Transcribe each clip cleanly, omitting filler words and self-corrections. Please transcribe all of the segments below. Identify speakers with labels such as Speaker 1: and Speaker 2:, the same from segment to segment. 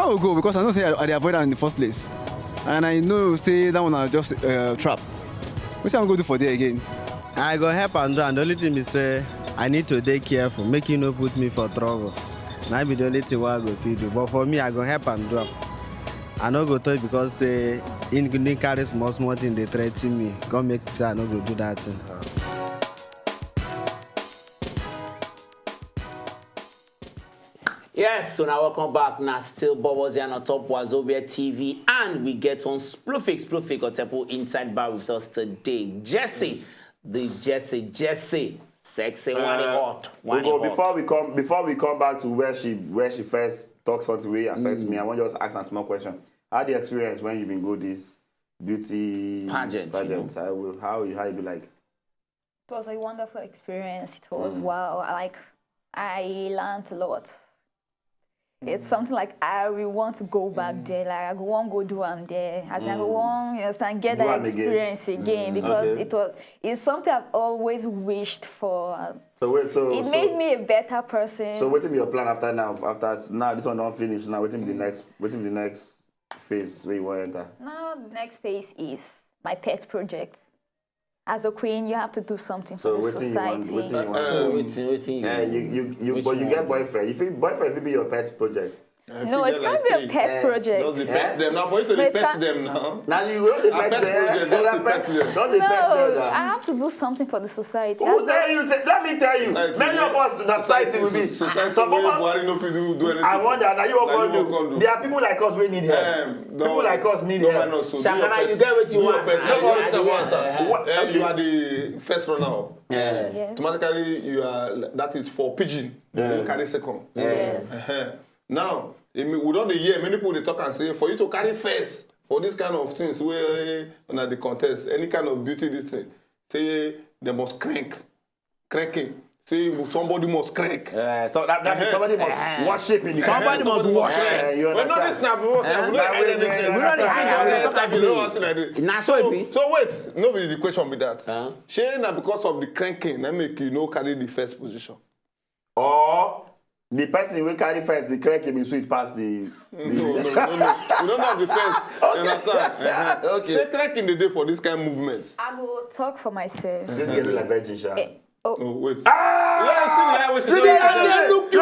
Speaker 1: will go because I know say I avoid that in the first place. And I know say that one I just trap. What say I'm going to do for there again?
Speaker 2: I go help and do, and the only thing is say I need to be careful, make you no put me for trouble. That be the only thing what I go to do. But for me, I go help and do. I no go touch because say in carry small thing they threaten me. Go make say I no go do that thing.
Speaker 3: Yes, so now welcome back. Now still BOBOS here on top Wazobia TV, and we get on Splufix Otepo inside bar with us today. Jesse, Jesse, sexy one hot.
Speaker 4: Before we come back to where she first talks something way affects me, I want you to ask a small question. How the experience when you've been go this beauty
Speaker 3: pageant?
Speaker 4: You know? How you be like?
Speaker 5: It was a wonderful experience. It was wow. I learned a lot. It's something like I really want to go back there. Like I want to go do there. As I want, you understand, get that experience again because it's something I've always wished for. It made me a better person.
Speaker 4: So what's your plan after now? After now, this one don't finish. Now what's the next phase where you want to enter?
Speaker 5: Now the next phase is my pet project. As a queen, you have to do something for the society.
Speaker 4: But you get boyfriend. You feel boyfriend will be your pet project.
Speaker 5: No, it can't be a pet project.
Speaker 6: Just pet them now. For you to pet them now.
Speaker 4: Now you will pet them.
Speaker 5: No, I have to do something for the society.
Speaker 4: Who tell you? Let me tell you. Many of us in the society will be. I wonder. Now you are going to do. There are people like us who need help. People like us need help.
Speaker 3: Shakara, you get what you want.
Speaker 6: You are the first runner.
Speaker 5: Yes.
Speaker 6: Automatically, you are. That is for pigeon. You carry second.
Speaker 5: Yes.
Speaker 6: Now, without the year, many people they talk and say for you to carry first for this kind of things where on the contest, any kind of beauty, this thing, say they must cranking. Say somebody must crank.
Speaker 4: So that means somebody must worship in the
Speaker 3: somebody must worship.
Speaker 4: You understand?
Speaker 6: So wait, nobody the question be that. Shey na because of the cranking that make you carry the first position.
Speaker 4: Or the person will carry first, the crank will sweet past the.
Speaker 6: No. We don't have the first. You understand?
Speaker 4: Okay.
Speaker 6: Say crank in the day for this kind of movement.
Speaker 5: I will talk for myself.
Speaker 4: This girl look like Virgin Sha.
Speaker 6: Oh, wait.
Speaker 4: Ah!
Speaker 6: Yeah, see, you look cute.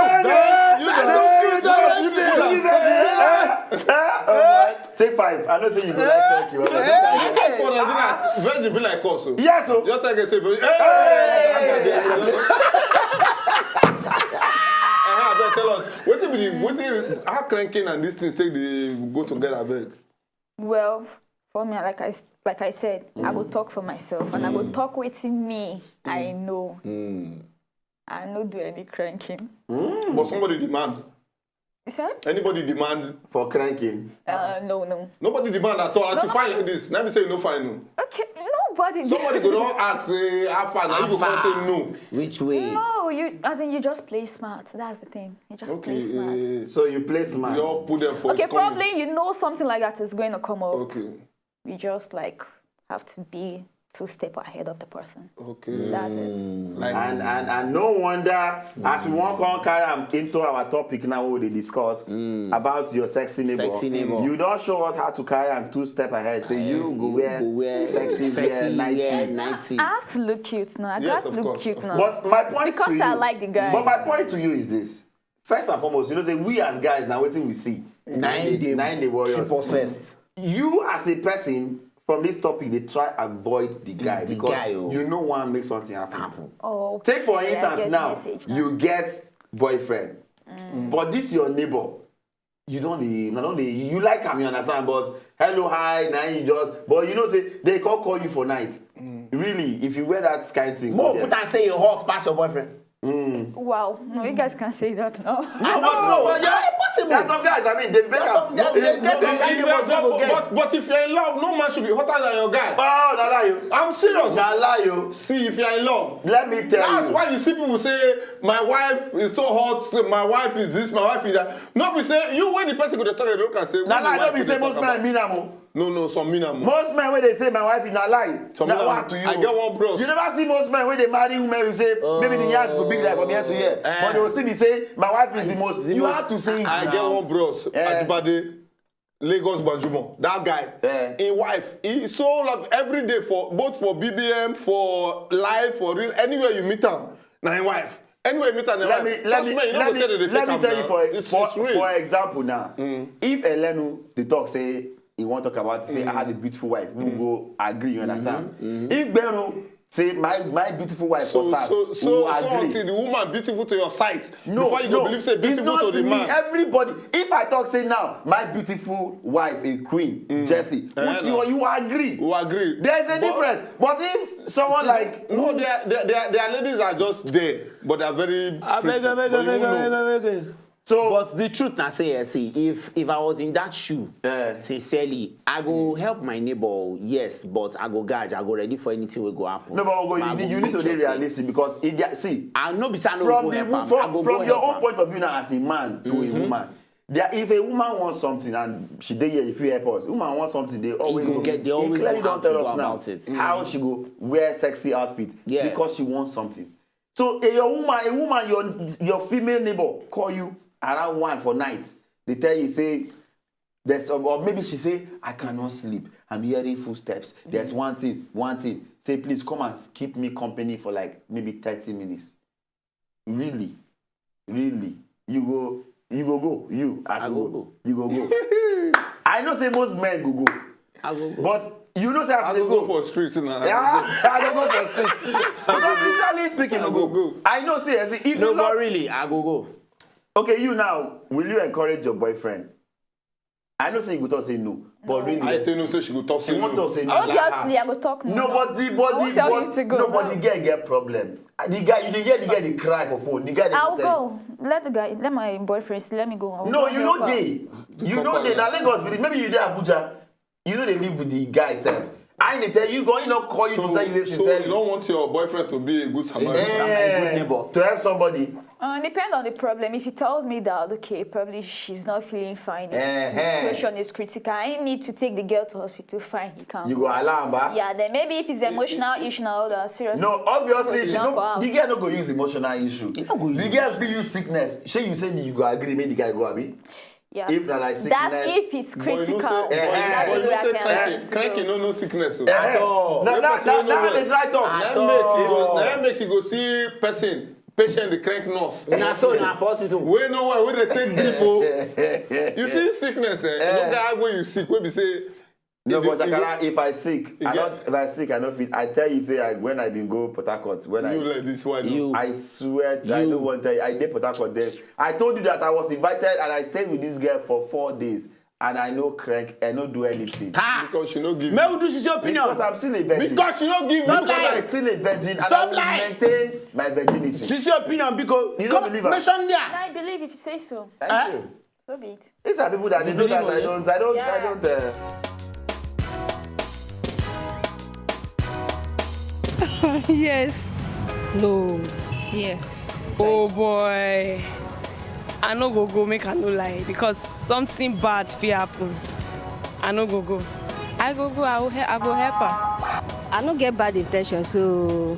Speaker 4: Take 5. I don't say you go like cranky.
Speaker 6: Virgin be like us.
Speaker 4: Yes, so.
Speaker 6: Your time say, tell us, how cranking and these things go together, big?
Speaker 5: Well, for me, like I said, I will talk for myself and I will talk with me. I know. I don't do any cranking.
Speaker 6: But somebody demand.
Speaker 5: You said?
Speaker 6: Anybody demand
Speaker 4: for cranking?
Speaker 5: No.
Speaker 6: Nobody demand at all. As you find like this, let me say you no find no.
Speaker 5: Okay, nobody.
Speaker 6: Somebody go don't ask, how far? Now you go come say no.
Speaker 3: Which way?
Speaker 5: No, you just play smart. That's the thing. You just play smart.
Speaker 4: So you play smart.
Speaker 6: You all put them for.
Speaker 5: Okay, probably you know something like that is going to come up.
Speaker 6: Okay.
Speaker 5: You just have to be 2 steps ahead of the person.
Speaker 6: Okay.
Speaker 5: That's it.
Speaker 4: And no wonder, as we want to carry into our topic now, what they discuss about your sexy neighbor. You don't show us how to carry and 2 steps ahead. Say you go wear sexy wear 90.
Speaker 5: I have to look cute now. I have to look cute now.
Speaker 4: But my point
Speaker 5: because
Speaker 4: to you,
Speaker 5: I like the guy.
Speaker 4: But my point to you is this: first and foremost, say we as guys now, what we see 9 day warriors.
Speaker 3: Keep us first.
Speaker 4: You as a person. From this topic, they try avoid the guy because you know one make something happen.
Speaker 5: Oh,
Speaker 4: take for instance now, you get boyfriend, but this your neighbor. You don't you like him, you understand? But hello, hi, now you just. But say they can't call you for night. Really, if you wear that kind of thing.
Speaker 3: More put and say you hot past your boyfriend.
Speaker 5: Wow, no, you guys can't say that now.
Speaker 4: No, but yeah, possible. There's some guys, I mean, they make up.
Speaker 6: But if you're in love, no man should be hotter than your guy.
Speaker 4: Oh, no, you.
Speaker 6: I'm serious.
Speaker 4: No, you.
Speaker 6: See, if you're in love,
Speaker 4: let me tell you.
Speaker 6: That's why you see people say, my wife is so hot, my wife is this, my wife is that. No, we say, you when the person go to talk, you can say,
Speaker 4: no, don't be say most men mean
Speaker 6: No, some minimum.
Speaker 4: Most men when they say my wife is a lie,
Speaker 6: Some
Speaker 4: now
Speaker 6: minimum.
Speaker 4: what to you?
Speaker 6: I get one bros.
Speaker 4: You never see most men when they marry women who say maybe the yards go big like from here to here, but they will still be saying my wife is the most. You have to say it
Speaker 6: I
Speaker 4: now.
Speaker 6: get one bros. Ajibade, Lagos Banjumo. That guy, his wife, he so love every day for both for BBM, for live, for real. Anywhere you meet him, now his wife. Anyway, let me tell you for example now. If Elenu the talk say he want to talk about say I had a beautiful wife, we go agree. You understand? If Bero say my beautiful wife for SARS, so until the woman beautiful to your sight, before you go believe say beautiful to the man.
Speaker 4: Everybody. If I talk say now my beautiful wife a queen, Jessie, you agree?
Speaker 6: You agree?
Speaker 4: There's a difference. But if someone like
Speaker 6: their ladies are just there, but they're very pretty.
Speaker 3: So, but the truth now say, see, if I was in that shoe, sincerely, I go help my neighbor, yes, but I go gauge, I go ready for anything will go happen.
Speaker 4: No, but you need to be realistic because see,
Speaker 3: I know beside
Speaker 4: from your own point of view now as a man to a woman. If a woman wants something and she dey here, if you help us, woman wants something, they always clearly don't tell us now how she go wear sexy outfit because she wants something. So a woman, your female neighbor call you around 1 for night. They tell you say there's some, or maybe she say I cannot sleep. I'm hearing footsteps. There's one thing. Say please come and keep me company for like maybe 30 minutes. Really, you go. You go. I know say most men go. But you know say
Speaker 6: I don't go for streets now.
Speaker 4: I don't go for streets. Because sincerely speaking, I go. I know say if
Speaker 3: no, but really, I go.
Speaker 4: Okay, you now, will you encourage your boyfriend? I know say you go talk say no, but really,
Speaker 6: I tell you say she go talk say no.
Speaker 4: She want to say no.
Speaker 5: Obviously, I go talk no.
Speaker 4: No, but the guy get problem. The guy, the guy, they cry for phone. The guy,
Speaker 5: I'll go. Let my boyfriend let me go.
Speaker 4: No, you know they. Now Lagos, maybe you there Abuja. You know they live with the guy itself. I need to tell you, call you to tell you this.
Speaker 6: So you don't want your boyfriend to be a good Samaritan,
Speaker 4: a good neighbor, to help somebody.
Speaker 5: Depend on the problem. If he tells me that, okay, probably she's not feeling fine. The situation is critical. I need to take the girl to hospital. Fine, he can't.
Speaker 4: You go alarm, ba?
Speaker 5: Yeah, then maybe if it's emotional issue now, that's serious.
Speaker 4: No, obviously, the girl not go use emotional issue. The girl will use sickness. She you say you go agree, make the guy go abi.
Speaker 5: Yeah.
Speaker 4: If not like sickness.
Speaker 5: That's if it's critical.
Speaker 6: Cranky no sickness.
Speaker 4: Now they try talk.
Speaker 6: Now make you go see patient the crank nurse.
Speaker 3: Na hospital.
Speaker 6: We know why they take deep. You see sickness, you know that when you sick, when we say.
Speaker 4: No, but if I sick, I don't feel. I tell you, say when I been go Port Harcourt,
Speaker 6: like this one.
Speaker 4: I swear, I don't want to. I did Port Harcourt there. I told you that I was invited and I stayed with this girl for 4 days. And I no crank, I no do anything.
Speaker 6: Because she no give
Speaker 3: me. May we do your opinion?
Speaker 4: Because I'm still a virgin.
Speaker 6: Because she no give you.
Speaker 4: Because I'm still a virgin and I will maintain my virginity.
Speaker 3: This is your opinion because
Speaker 4: you don't believe her.
Speaker 5: I believe if you say so.
Speaker 4: Thank you.
Speaker 5: So be it.
Speaker 4: These are people that they know that I don't.
Speaker 7: Yes. No. Yes. Oh boy. I no go make I no lie because something bad fit happen. I no go.
Speaker 8: I go. I go help her. I no get bad intention, so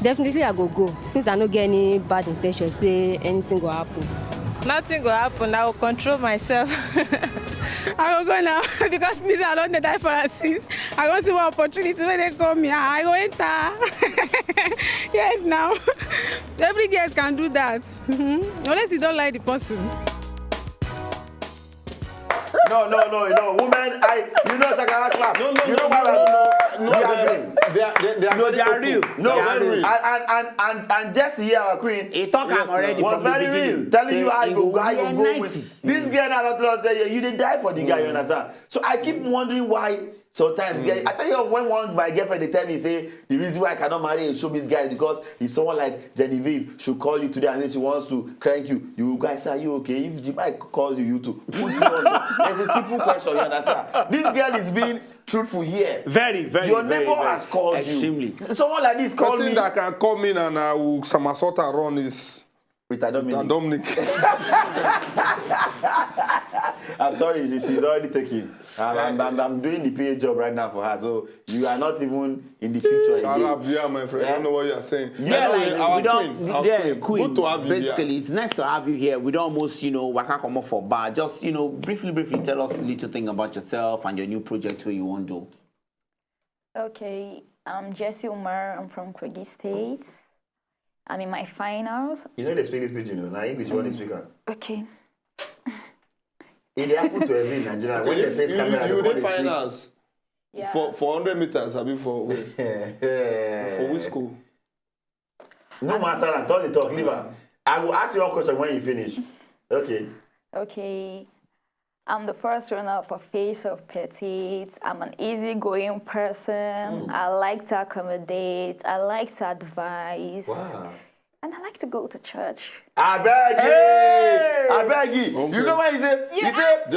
Speaker 8: definitely I go. Since I no get any bad intention, say anything go happen.
Speaker 7: Nothing go happen. I will control myself. I go now because me I don't die for a sis. I go see what opportunity when they call me. I go enter. Yes, now every girl can do that. Unless you don't like the person.
Speaker 4: No. Women, Shakara clap.
Speaker 6: No.
Speaker 4: They are real. Real. And Jessie here, our queen,
Speaker 3: he talk already
Speaker 4: was very real. Telling you how you go with this girl not lost there. You didn't die for the guy, you understand? So I keep wondering why. Sometimes, I tell you, when once my girlfriend they tell me, say, the reason why I cannot marry a showbiz guy is because if someone like Genevieve should call you today and then she wants to crank you, you guys are you okay? If the mic calls you to put you on, there's a simple question, you understand? This girl is being truthful here.
Speaker 3: Very.
Speaker 4: Your neighbor has called
Speaker 3: extremely.
Speaker 4: You. Someone like this called me.
Speaker 6: The person that can come in and I will somersault around is
Speaker 4: with Dominic. I'm sorry, she's already taken. I'm doing the PA job right now for her, so you are not even in the picture.
Speaker 6: Shut up, yeah, my friend. I don't know what you are saying.
Speaker 3: Yeah,
Speaker 6: anyway,
Speaker 3: like we don't. Yeah,
Speaker 6: queen.
Speaker 3: queen.
Speaker 6: Good to have you
Speaker 3: Basically,
Speaker 6: here.
Speaker 3: it's nice to have you here. We don't almost, waka come up for bar. Just, briefly tell us a little thing about yourself and your new project where you want to do.
Speaker 5: Okay, I'm Jessie Umar. I'm from Kogi State. I'm in my finals.
Speaker 4: You know they speak this speech, now English, what they speak.
Speaker 5: Okay.
Speaker 4: It happened to every Nigerian. When they face camera,
Speaker 6: you did finals.
Speaker 5: Yeah.
Speaker 6: For 100 meters, I mean for which school?
Speaker 4: No matter, don't talk, leave her. I will ask you one question when you finish. Okay.
Speaker 5: Okay. I'm the first runner for Face of Petite. I'm an easygoing person. I like to accommodate. I like to advise.
Speaker 4: Wow.
Speaker 5: And I like to go to church.
Speaker 4: I beg you. Hey! I beg you.
Speaker 6: Okay.
Speaker 4: You know what he said?
Speaker 5: You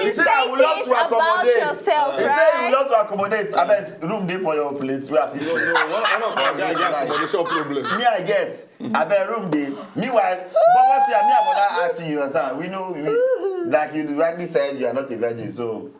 Speaker 4: He said I would love to accommodate.
Speaker 5: Yourself,
Speaker 4: he said he would love to accommodate. I bet room there for your place. We have
Speaker 6: No, one of our guys got accommodation problem.
Speaker 4: Me, I guess. I bet room there. Meanwhile, Baba say, me, I want to ask you, son. We know, like you rightly said, you are not a virgin, so.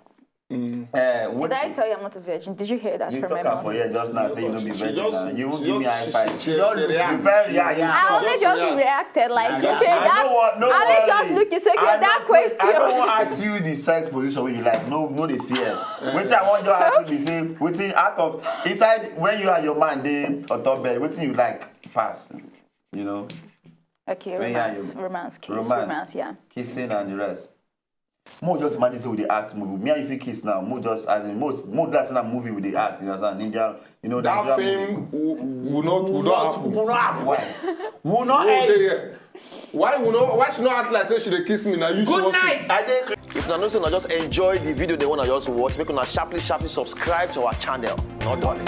Speaker 5: Did I tell you I'm not a virgin? Did you hear that
Speaker 4: You
Speaker 5: from my
Speaker 4: talk
Speaker 5: mom?
Speaker 4: for here just now, say you don't be virgin. Now. You won't give me a high five.
Speaker 6: She just react.
Speaker 5: I only just reacted like, okay, that.
Speaker 4: No
Speaker 5: I only just look, you say, okay, that question.
Speaker 4: I don't want to ask you the sex position when you like. No, the fear. Wait, I want you to ask you the same. Waiting out of inside when you and your man they on top bed. Waiting you like pass. You know.
Speaker 5: Okay,
Speaker 4: When
Speaker 5: romance, yeah.
Speaker 4: Kissing and the rest. More just imagine say with the act movie. Me and if you kiss now, more just as in more that's in a movie with the act. You understand? Ninja,
Speaker 6: That film will not happen.
Speaker 4: Why?
Speaker 3: Will not end.
Speaker 6: Why should not act like say she dey kiss me now? You should
Speaker 3: Good night.
Speaker 9: If you know say just enjoy the video they wanna just watch, make una sharply subscribe to our channel. Not darling.